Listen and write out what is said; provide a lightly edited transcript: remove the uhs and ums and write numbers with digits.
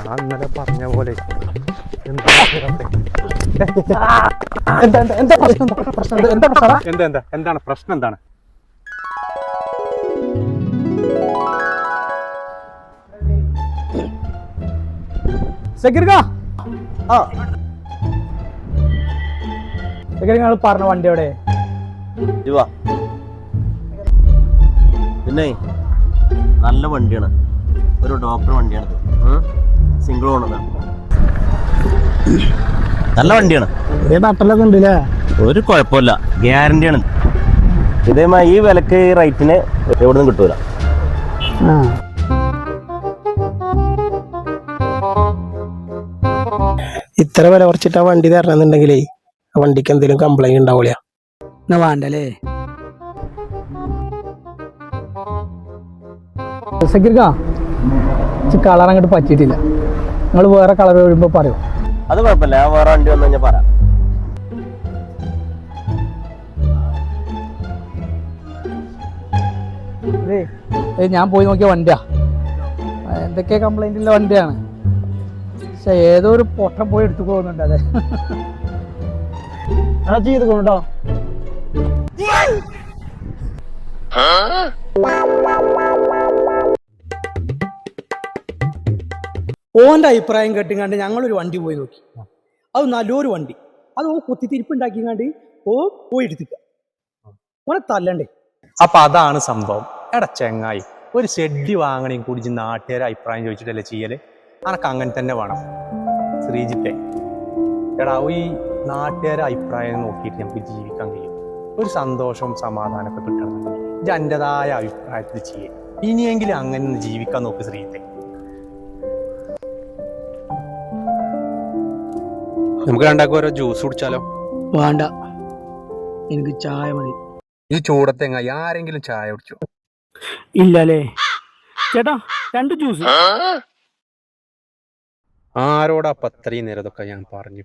ഞാൻ ഇന്നലെ പറഞ്ഞ പോലെ എന്താണ് പ്രശ്നം? എന്താണ് പറഞ്ഞ വണ്ടി എവിടെ? പിന്നെ നല്ല വണ്ടിയാണ്, ഒരു ഡോക്ടർ വണ്ടിയാണ്, സിംഗിൾ ഓണറാണ്, നല്ല വണ്ടിയാണ്. നട്ടലൊക്കെ ഉണ്ടല്ലേ? ഒരു കുഴപ്പമില്ല, ഗ്യാരണ്ടിയാണ്. ഇതേമായി ഈ വിലക്ക് ഈ റേറ്റിന് എവിടെ നിന്നും കിട്ടൂല. ഇത്ര വില കുറച്ചിട്ട് ആ വണ്ടി തരണമെന്നുണ്ടെങ്കിലേ ആ വണ്ടിക്ക് എന്തെങ്കിലും കംപ്ലൈന്റ് ഉണ്ടാവില്ല. വേണ്ടല്ലേ കളർ അങ്ങോട്ട് പറ്റിയിട്ടില്ല. നിങ്ങൾ വേറെ കളർ വരുമ്പോ പറയോ? അത് കുഴപ്പമില്ല, ഞാൻ വേറെ വണ്ടി വന്നു കഴിഞ്ഞാൽ പറയാം. ഞാൻ പോയി നോക്കിയ വണ്ടിയാ, എന്തൊക്കെ കംപ്ലൈന്റ് ഉള്ള വണ്ടിയാണ്. പക്ഷെ ഏതോ ഒരു പൊട്ടം പോയി എടുത്തു പോകുന്നുണ്ട്. അതെ ചെയ്ത് കൊണ്ടോ ഓന്റെ അഭിപ്രായം കേട്ടിങ്ങാണ്ട് ഞങ്ങളൊരു വണ്ടി പോയി നോക്കി. അത് നല്ലൊരു വണ്ടി, അത് ഓ കുത്തിത്തിരിപ്പുണ്ടാക്കിങ്ങാണ്ട് പോയി എടുത്തിക്ക. ഓനെ തല്ലണ്ടേ? അപ്പൊ അതാണ് സംഭവം. എടാ ചെങ്ങായി, ഒരു ഷെഡ് വാങ്ങണേയും കൂടി നാട്ടുകാരെ അഭിപ്രായം ചോദിച്ചിട്ടല്ലേ ചെയ്യല്? അനക്ക് അങ്ങനെ തന്നെ വേണം ശ്രീജിത്തെ. എടാ, ഈ നാട്ടുകാരെ അഭിപ്രായം നോക്കിയിട്ട് നമുക്ക് ജീവിക്കാൻ കഴിയും. ഒരു സന്തോഷവും സമാധാനമൊക്കെ കിട്ടണമെങ്കിൽ എന്റേതായ അഭിപ്രായത്തിൽ ചെയ്യേ. ഇനിയെങ്കിലും അങ്ങനെ ജീവിക്കാൻ നോക്ക് ശ്രീജിത്തെ. നമുക്ക് രണ്ടാക്കും ഓരോ ജ്യൂസ് കുടിച്ചാലോ? വേണ്ട, എനിക്ക് ചായ മതി. ഈ ചൂടത്തെങ്ങായി ആരെങ്കിലും ചായ കുടിച്ചോ? ഇല്ലല്ലേ ചേട്ടാ, 2 ജ്യൂസ്. ആരോടാ അപ്പൊ അത്രയും നേരം ഇതൊക്കെ ഞാൻ പറഞ്ഞു?